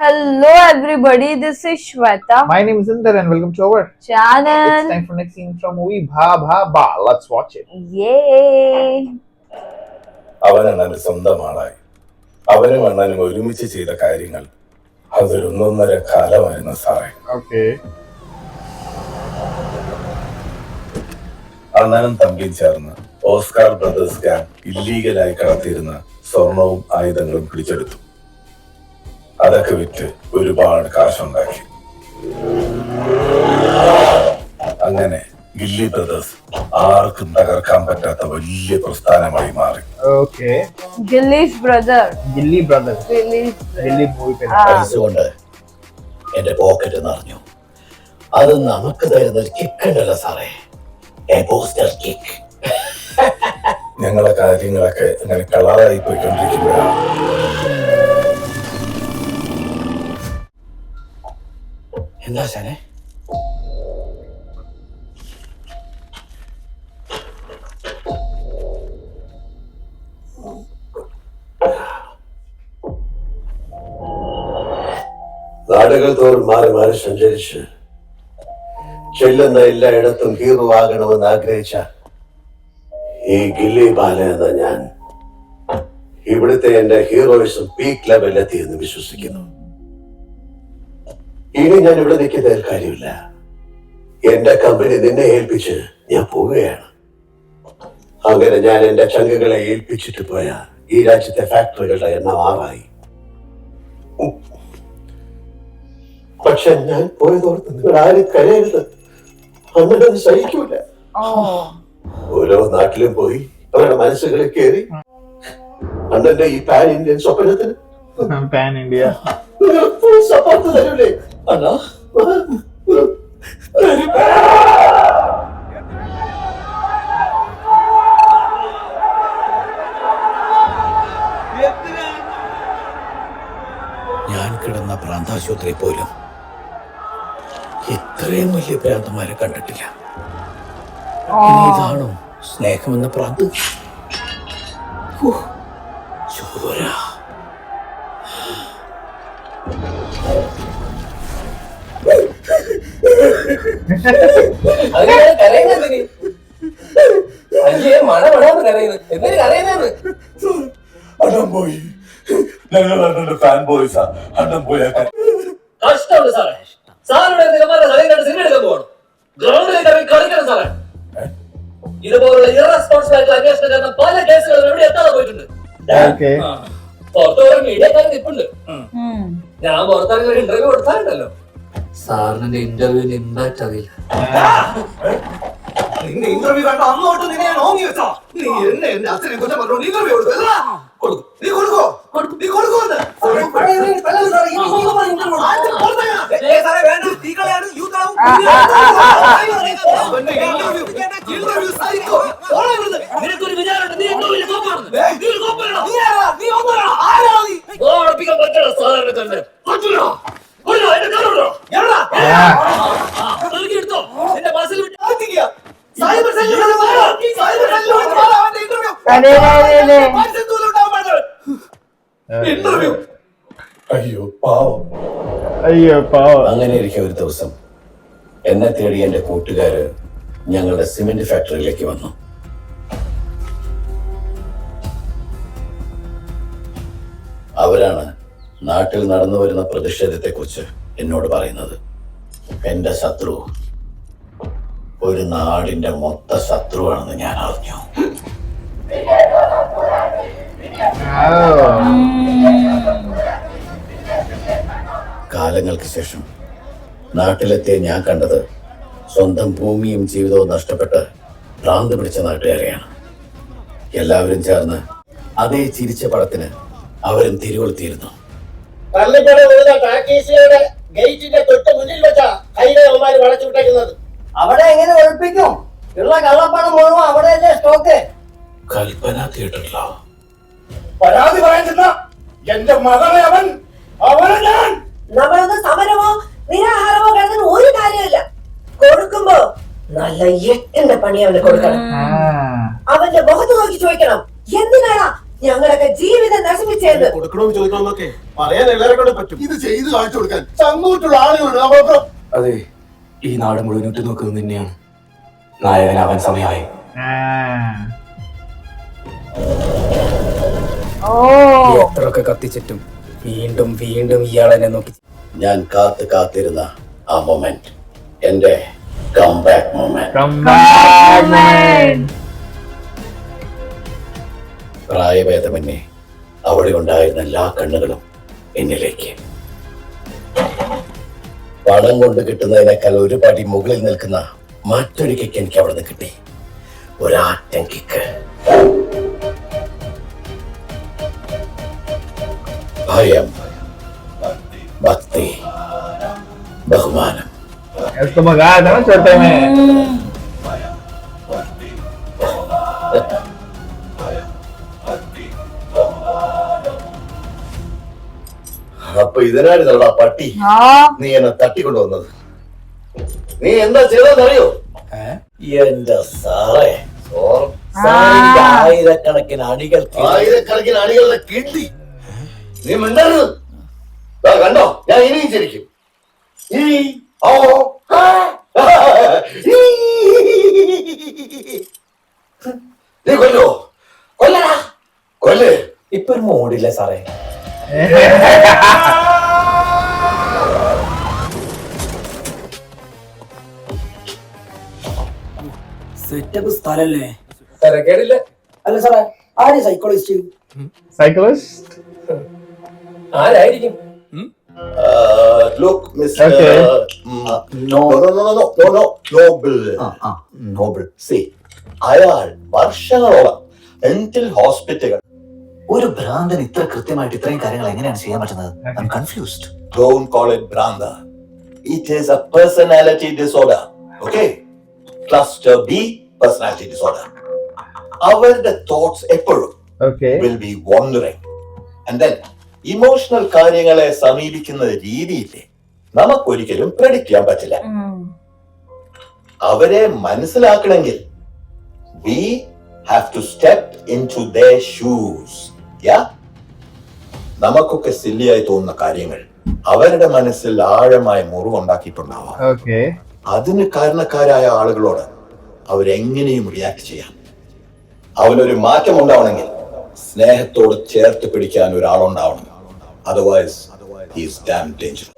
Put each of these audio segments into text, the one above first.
Hello everybody, this is Shweta. My name is Inder and welcome to our channel. It's time for next scene from movie Bha Bha Ba. Let's watch it. Yay! അവനാണ് സ്വന്തം ആളായി. അവനും അണ്ണനും ഒരുമിച്ച് ചെയ്ത കാര്യങ്ങൾ അതൊരൊന്നൊന്നര കാലമായിരുന്നു സാറേ. Okay. അണ്ണനും തമ്പിയും ചേർന്ന് ഓസ്കാർ ബ്രദേഴ്സ് ഗ്യാങ് ഇല്ലീഗലായി കടത്തിയിരുന്ന സ്വർണവും ആയുധങ്ങളും പിടിച്ചെടുത്തു. അതൊക്കെ വിറ്റ് ഒരുപാട് കാശുണ്ടാക്കി. അങ്ങനെ ഗില്ലി ബ്രദേഴ്സ് ആർക്കും തകർക്കാൻ പറ്റാത്ത വലിയ പ്രസ്ഥാനമായി മാറി. Okay. Gilly's brother. Gilly brothers. Gilly movie പൈസ കൊണ്ട് എന്റെ പോക്കറ്റ് നിറഞ്ഞു. അത് നമുക്ക് തരുന്ന ഒരു കിക്ക് ഉണ്ടല്ലോ സാറേ, എ ബൂസ്റ്റർ കിക്ക്. ഞങ്ങളെ കാര്യങ്ങളൊക്കെ അങ്ങനെ കളറായി പോയിക്കൊണ്ടിരിക്കുകയാണ്. എന്താ ശാനെ? നാടുകൾ തോറും മാറി മാറി സഞ്ചരിച്ച് ചെല്ലുന്ന എല്ലായിടത്തും ഹീറോ ആകണമെന്ന് ആഗ്രഹിച്ച ഈ ഗില്ലി ബാല എന്ന ഞാൻ ഇവിടുത്തെ എന്റെ ഹീറോയിസം പീക്ക് ലെവലിലെത്തി എന്ന് വിശ്വസിക്കുന്നു. ഇനി ഞാൻ ഇവിടെ നിൽക്കുന്നതിൽ കാര്യമില്ല. എന്റെ കമ്പനി നിന്നെ ഏൽപ്പിച്ച് ഞാൻ പോവുകയാണ്. അങ്ങനെ ഞാൻ എന്റെ ചങ്കുകളെ ഏൽപ്പിച്ചിട്ട് പോയ ഈ രാജ്യത്തെ ഫാക്ടറികളുടെ എണ്ണം 6 പക്ഷെ ഞാൻ പോയതോർത്ത് നിങ്ങൾ ആരും കരയരുത്. അങ്ങനെ സഹിക്കൂല. ഓരോ നാട്ടിലും പോയി അവരുടെ മനസ്സുകളിൽ കയറി അണ്ണന്റെ ഈ പാൻ ഇന്ത്യൻ സ്വപ്നത്തിന് പാൻ ഇന്ത്യ സപ്പോർട്ട് തരൂലേ അണ്ണാ? ഞാൻ കിടന്ന പ്രാന്താശുപത്രി പോലും ഇത്രയും വലിയ ഭ്രാന്തന്മാരെ കണ്ടിട്ടില്ല. ഇതാണോ സ്നേഹമെന്ന പ്രാന്ത്? ചോര. അണ്ണൻ പോയി. ഞങ്ങൾ അണ്ണന്റെ ഫാൻ ബോയ്സാ. അണ്ണൻ പോയാ കഷ്ടമുണ്ട് സാറേ. സാറിന്റെ നിലവാരം സിനിമ എടുക്കാൻ പോകണം. ഗ്രൗണ്ടിലേക്ക് ഇറങ്ങി കളിക്കണം സാറേ. ഇതുപോലുള്ള ഇറസ്പോൺസിബിൾ ആയിട്ടുള്ള അന്വേഷണം കാരണം പല കേസുകളും എവിടെ എത്താതെ പോയിട്ടുണ്ട്. പുറത്ത് ഒരു മീഡിയക്കാരൻ നിൽപ്പുണ്ട്. ഞാൻ പുറത്തിറങ്ങി ഒരു ഇന്റർവ്യൂ കൊടുത്താലുണ്ടല്ലോ. സാറിന്റെ ഇന്റർവ്യൂവിന്റെ ഇമ്പാക്ട് അറിയില്ല. നിന്റെ ഇന്റർവ്യൂ കണ്ട അന്നോട്ട് നിന്നെ ഞാൻ ഓങ്ങി വെച്ചാ നീ എന്നെ എന്റെ അച്ഛനെ കുറ്റം പറഞ്ഞു ഇന്റർവ്യൂ കൊടുക്കും. നീ കൊടുക്കോ? നീ കൊടുക്കുമെന്ന് നിനക്കൊരു വിചാരമുണ്ട്. നീ ഓർപ്പിക്കാൻ പറ്റണ സാധാരണക്കാരന് പറ്റൂല. എടുത്തോ എന്റെ ബസ്സിൽ അയ്യോ പാവം. അങ്ങനെ ഇരിക്കും ഒരു ദിവസം എന്നെ തേടി എന്റെ കൂട്ടുകാര് ഞങ്ങളുടെ സിമെന്റ് ഫാക്ടറിയിലേക്ക് വന്നു. അവരാണ് നാട്ടിൽ നടന്നു വരുന്ന പ്രതിഷേധത്തെ കുറിച്ച് എന്നോട് പറയുന്നത്. എന്റെ ശത്രു ഒരു നാടിന്റെ മൊത്ത ശത്രുവാണെന്ന് ഞാൻ അറിഞ്ഞു. കാലങ്ങൾക്ക് ശേഷം നാട്ടിലെത്തിയ ഞാൻ കണ്ടത് സ്വന്തം ഭൂമിയും ജീവിതവും നഷ്ടപ്പെട്ട് ഭ്രാന്ത് പിടിച്ച നാട്ടുകാരെയാണ്. എല്ലാവരും ചേർന്ന് അതേ ചിരിച്ച പടത്തിന് അവരും തിരികൊളുത്തിയിരുന്നു. ഗേറ്റിന്റെ തൊട്ട് മുന്നിൽ വെച്ചാ ഹൈവേമാര് വളച്ചു വിട്ടേക്കുന്നത്. അവിടെ എങ്ങനെ ഒളിപ്പിക്കും? ഉള്ള കള്ളപ്പണം മുഴുവൻ അവിടെയല്ലേ സ്റ്റോക്ക്. കൽപ്പന തിയേറ്ററിലോ? പരാതി പറയാൻ ചെന്ന എന്റെ മകളെ അവനെ ഞാൻ നമ്മളൊന്ന് സമരമോ നിരാഹാരമോ കിടന്നിട്ട് ഒരു കാര്യമില്ല. കൊടുക്കുമ്പോ നല്ല എട്ടിന്റെ പണി അവന് കൊടുക്കണം. അവന്റെ മുഖത്ത് നോക്കി ചോദിക്കണം, എന്തിനാടാ ഞങ്ങളൊക്കെ ജീവിതം നശിപ്പിച്ചത്. കൊടുക്കണമെന്ന് ചോദിക്കണമെന്നൊക്കെ പറയാൻ എല്ലാവരെ കൊണ്ട് പറ്റും. ഇത് ചെയ്ത് കാണിച്ചു കൊടുക്കാൻ ചങ്ങൂറ്റുള്ള ആളുകളുണ്ട്. അതെ, ഈ നാട് മുഴുവൻ ഉറ്റു നോക്കുന്നത് നിന്നെയാണ്. നായകനാവാൻ സമയമായി. എത്രയൊക്കെ കത്തിച്ചിട്ടും വീണ്ടും വീണ്ടും ഇയാളെന്നെ നോക്കി. ഞാൻ കാത്തിരുന്ന ആ മൊമെന്റ് എന്റെ കംബാക്ക് മൊമെന്റ്. പ്രായഭേദമന്യേ അവിടെ ഉണ്ടായിരുന്ന എല്ലാ കണ്ണുകളും എന്നിലേക്ക്. പണം കൊണ്ട് കിട്ടുന്നതിനേക്കാൾ ഒരു പടി മുകളിൽ നിൽക്കുന്ന മറ്റൊരു കിക്ക് എനിക്ക് അവിടെ നിന്ന് കിട്ടി. ഒരാറ്റം കിക്ക്. ഭയം, ഭക്തി, ബഹുമാനം. Esto maganda, no? Suerte me. അപ്പൊ ഇതിനായിരുന്നോടാ പട്ടി നീ എന്നെ തട്ടിക്കൊണ്ടുവന്നത്. നീ എന്താ ചെയ്തെന്നറിയോ? എന്റെ സാറേ, ആയിരക്കണക്കിന് അണികളുടെ കിണ്ടി. നീ മിണ്ടരുത്. കണ്ടോ, ഞാൻ ഇനിയും ചിരിക്കും. നീ കൊല്ലോ, കൊല്ലടാ, കൊല്ല്. ഇപ്പൊ ഒരു മോഡില്ല സാറേ. സെറ്റപ്പ് സ്ഥലല്ലേ? തിരക്കേടില്ല. അല്ല സാറേ, ആര് സൈക്കോളജിസ്റ്റ്? Cyclist? ആരായിരിക്കും? Look, Mr. Okay. No. Noble. See, അയാൾ വർഷങ്ങളോളം മെന്റൽ ഹോസ്പിറ്റലുകൾ. ഒരു ഭ്രാന്തൻ ഇത്ര കൃത്യമായിട്ട് ഇത്രയും കാര്യങ്ങൾ എങ്ങനെയാണ് ചെയ്യാൻ പറ്റുന്നത്? I'm confused. Don't call it Branda. It is a personality disorder. Okay? Cluster B personality disorder. അവരുടെ തോട്ട്സ് എപ്പോഴും Okay. will be wandering. And then emotional കാര്യങ്ങളെ സമീപിക്കുന്ന രീതിയില്ലേ നമുക്കൊരിക്കലും പ്രെഡിക്റ്റ് ചെയ്യാൻ പറ്റില്ല. അവരെ മനസ്സിലാക്കണമെങ്കിൽ we have to step into their shoes. Yeah? നമുക്കൊക്കെ സില്ലിയായി തോന്നുന്ന കാര്യങ്ങൾ അവരുടെ മനസ്സിൽ ആഴമായ മുറിവുണ്ടാക്കിയിട്ടുണ്ടാവാം. Okay. അതിന് കാരണക്കാരായ ആളുകളോട് അവരെങ്ങനെയും റിയാക്ട് ചെയ്യാം. അവനൊരു മാറ്റം ഉണ്ടാവണമെങ്കിൽ സ്നേഹത്തോട് ചേർത്ത് പിടിക്കാൻ ഒരാളുണ്ടാവണം. Otherwise, he is damn dangerous.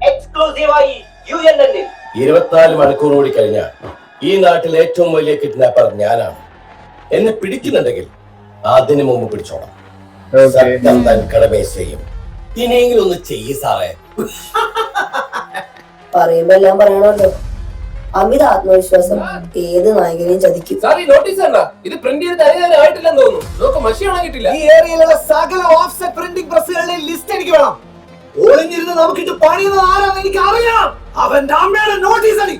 എക്സ്ക്ലൂസീവായി UNN 24 മണിക്കൂർ കൂടി കഴിഞ്ഞാൽ ഈ നാട്ടിൽ ഏറ്റവും വലിയ കിഡ്നാപ്പർ ഞാനാണ്. എന്നെ പിടിക്കുന്നുണ്ടെങ്കിൽ അതിനു മുമ്പ് പിടിച്ചോളാം. സത്യം താൻ കടമേ ചെയ്യും. ഇനിയെങ്കിലും ഒന്ന് ചെയ്യ് സാറേ. പറയുമ്പോ എല്ലാം പറയണല്ലോ. അമിത ആത്മവിശ്വാസം ഏത് നായകനെയും ചതിക്കും. നോട്ടീസ് ഇത് പ്രിന്റ് ചെയ്ത് തരാനായിട്ടില്ലെന്ന് തോന്നുന്നു. നോക്ക്, മഷി ഉണങ്ങിയിട്ടില്ല. ഈ ഏരിയയിലുള്ള സകല ഓഫ്സെറ്റ് പ്രിന്റിംഗ് പ്രസ്സുകളുടെ ലിസ്റ്റ് എനിക്ക് വേണം. ഒളിഞ്ഞിരുന്ന് നമുക്കിട്ട് പണിയുന്നത് ആരാന്ന് എനിക്ക് അറിയാം. അവന്റെ അമ്മയുടെ നോട്ടീസ് അടി.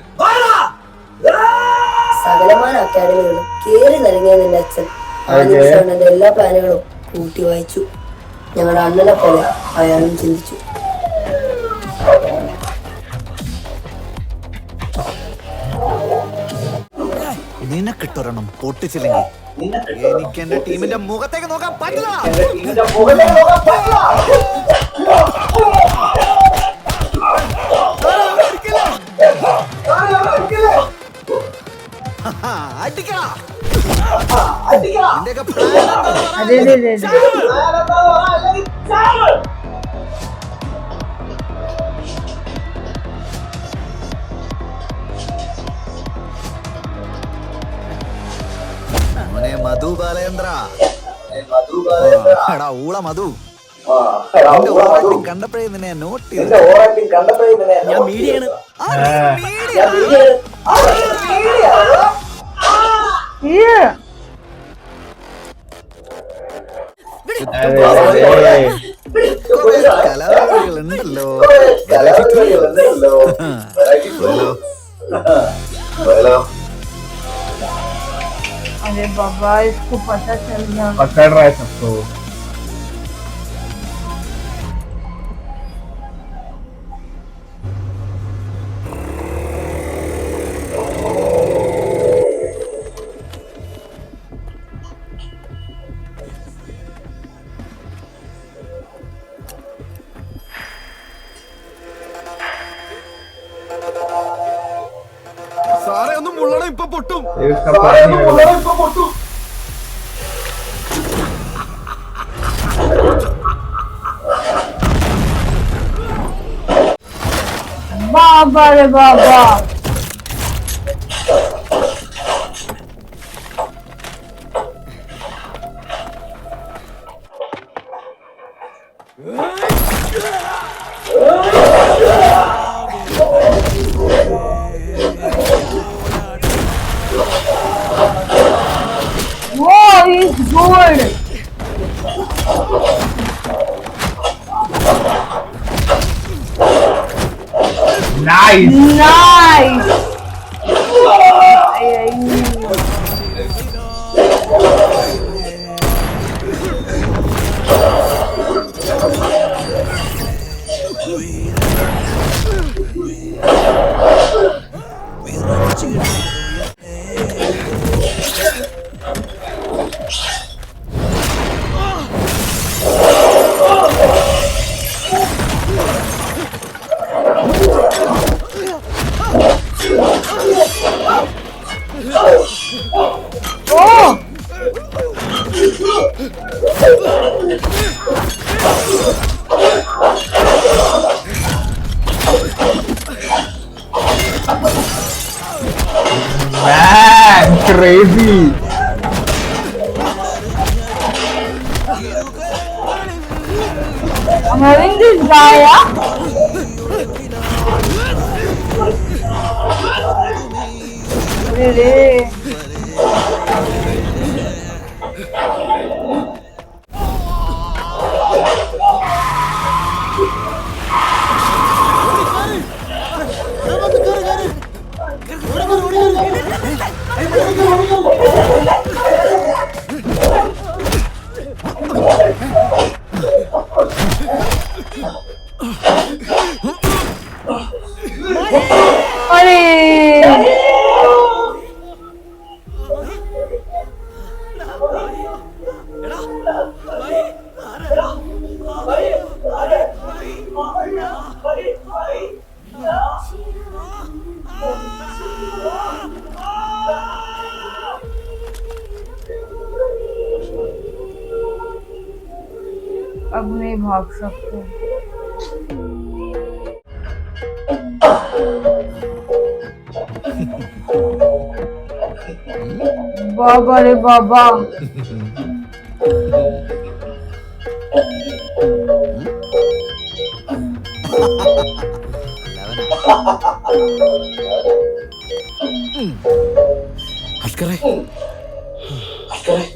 സകലമായ അക്കാഡമികളും കേറി നിറങ്ങിയ നിന്റെ അച്ഛൻ ആ ദിവസം അണ്ണന്റെ എല്ലാ പ്ലാനുകളും കൂട്ടി വായിച്ചു. ഞങ്ങളുടെ അണ്ണനെ പോലെ അയാളും ചിന്തിച്ചു. നിനക്കിട്ടൊരെണ്ണം പൊട്ടിച്ചില്ലെങ്കിൽ എനിക്ക് എന്റെ ടീമിന്റെ മുഖത്തേക്ക് നോക്കാൻ പറ്റില്ല. അടിക്കടാ. മോനെ മധു ബാലേന്ദ്ര, എടാ ഊള മധു, കണ്ടപ്പോഴേ നിന്നെ നോട്ട് ചെയ്തു. ഞാൻ മീഡിയാണ്. കലാകാരികളുണ്ടല്ലോ. अरे बाबा, इसको पता चल गया. पकड़ रहा है सबको. ഇപ്പൊ പൊട്ടും. बाबा रे बाबा Whoa, he's good. Nice. Nice. Oh! Man, crazy. I'm having this guy, yeah? Really? अब नहीं भाग सकते। बाबा रे बाबा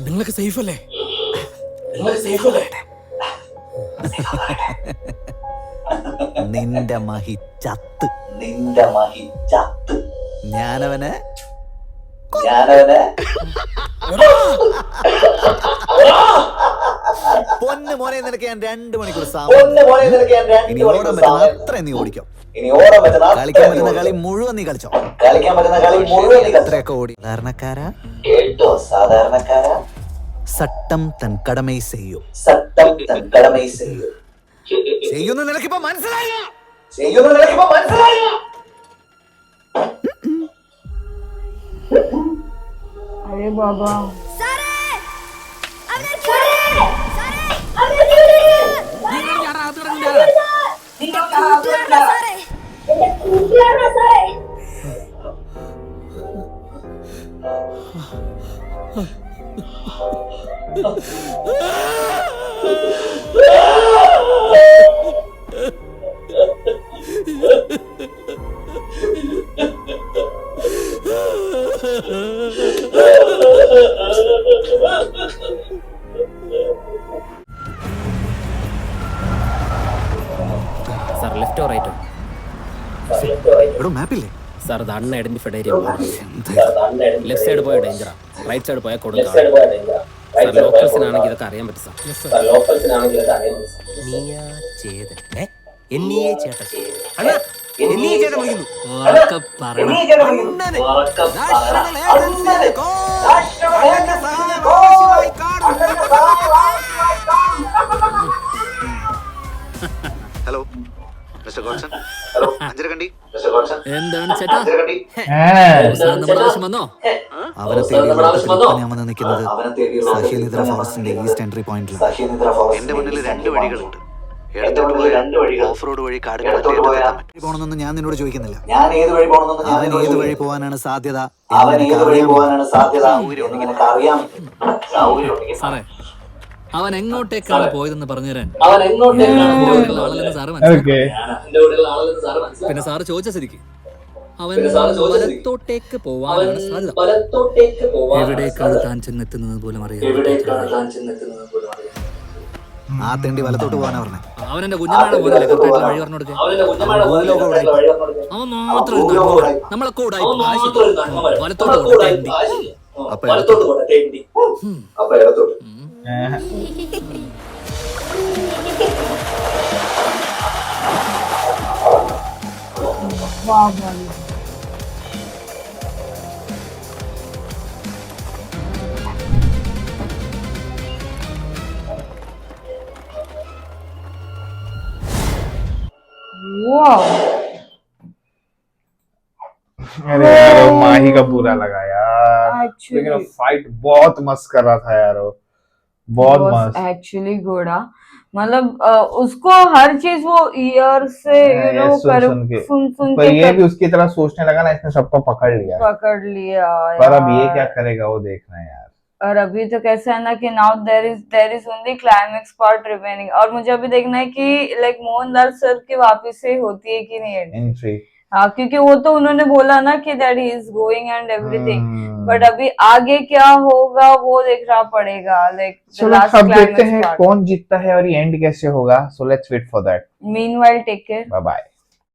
നിങ്ങളൊക്കെ സേഫ് അല്ലേ? നിന്റെ മഹി ചത്ത് ഞാനവനെ പൊന്ന് മോനെ നിനക്ക് ഞാൻ 2 മണിക്കൂർ ഇനി ഓടാൻ പറ്റുന്ന അത്ര നീ ഓടിക്കോ. കളിക്കാൻ പറ്റുന്ന കളി മുഴുവൻ നീ കളിച്ചോ. എത്രയൊക്കെ ഓടി. സാധാരണക്കാരാ സട്ടം തൻ കടമൈ ചെയ്യൂ. ചെയ്യുന്ന നിനക്കിപ്പോ മനസ്സിലായോ? अरे बाबा സാർ ലെഫ്റ്റോ റൈറ്റോ? ഇവിടെ മാപ്പില്ലേ സാർ ഇത് അൺഐഡന്റിഫൈഡ് ഏരിയ. ലെഫ്റ്റ് സൈഡ് പോയ ഡേഞ്ചറാ, റൈറ്റ് സൈഡ് പോയാൽ കൊടുക്കാം. സാർ ലോക്കൽസിനാണെങ്കിൽ ഇതൊക്കെ അറിയാൻ പറ്റും sir. Hello mister Godson Anjarakandi എന്താണ് ചേട്ടാ हैं നമ്മുടെ ആവശ്യം വന്നോ അവനെ തേടി ഞാൻ വന്ന് നിൽക്കുന്നത് സഹ്യനിദ്ര ഫോറസ്റ്റിന്റെ ഈസ്റ്റ് എൻട്രി പോയിന്റിൽ. എന്റെ മുന്നിൽ രണ്ട് വഴികളുണ്ട്. ഓഫ് റോഡ് വഴി കാടിനകത്ത് പോകണമെന്നൊന്നും ഞാൻ നിന്നോട് ചോദിക്കുന്നില്ല. അവൻ ഏത് വഴി പോകാനാണ് സാധ്യത സാറേ അവൻ എങ്ങോട്ടേക്കാണ് പോയതെന്ന് പറഞ്ഞുതരാൻ അവൻ എങ്ങോട്ടേക്കാണ് ഇവിടെയുള്ള ആളല്ലെന്ന് സാറ് മനസ്സിലാക്കി. ओके എന്റെ കൂടെയുള്ള ആളെന്ന് സാറ് മനസ്സിലാക്കി. പിന്നെ സാറ് ചോദിച്ച സ്ഥിതിക്ക് അവൻ പിന്നെ സാറ് ചോദിച്ച സ്ഥിതിക്ക് വലത്തോട്ടേക്ക് പോവാനാണ് സാധ്യത. വലത്തോട്ടേക്ക് പോവാൻ എവിടേക്കാണ് താൻ ചെന്നെത്തുന്നത് പോലും അറിയാം. എവിടേക്കാണ് താൻ ചെന്നെത്തുന്നത് പോലും അറിയാം. ആ തെണ്ടി വലത്തോട്ട് പോകാനാ പറഞ്ഞേ. അവൻ എന്റെ കുഞ്ഞമ്മയുടെ മോനല്ലേ കറക്റ്റായിട്ടുള്ള വഴി പറഞ്ഞു കൊടുക്കുക. അവന്റെ കുഞ്ഞമ്മയുടെ മോനെ കറക്റ്റായിട്ടുള്ള വഴി പറഞ്ഞു കൊടുക്കുക. അവൻ മാത്രം ഒരു നന്മ. നമ്മളെ കൂടെ അവൻ മാത്രം ഒരു നന്മ വരും. വലത്തോട്ട് നമ്മളെ കൂടെ പോകട്ടെ. ആ, ശരിയാ. വലത്തോട്ട് പോട്ടെ തേണ്ടി. അപ്പൊ ഇടത്തോട്ട്. वाह भाई वाह अरे यार वो माही का बुरा लगा यार, Actually- लेकिन फाइट बहुत मस्त कर रहा था यार वो, बहुत मस्त। एक्चुअली घोड़ा मतलब उसको हर चीज वो ईयर से हाँ, यू ये नो सुन के। सुन पर के ये भी उसकी तरह सोचने लगा ना, इसने सबको पकड़ लिया। पकड़ लिया पर अब ये यार। क्या करेगा वो देखना है यार। और अभी तो कैसा है ना कि now there is only climax part remaining, और मुझे अभी देखना है कि लाइक मोहनलाल सर की वापस से होती है कि नहीं ending। एंट्री हाँ क्योंकि वो तो उन्होंने बोला ना कि that he is going and everything, but अभी आगे क्या होगा वो देखना पड़ेगा। लाइक चलो अब देखते हैं कौन जीतता है और ये एंड कैसे होगा। So let's wait for that. Meanwhile take care, bye bye.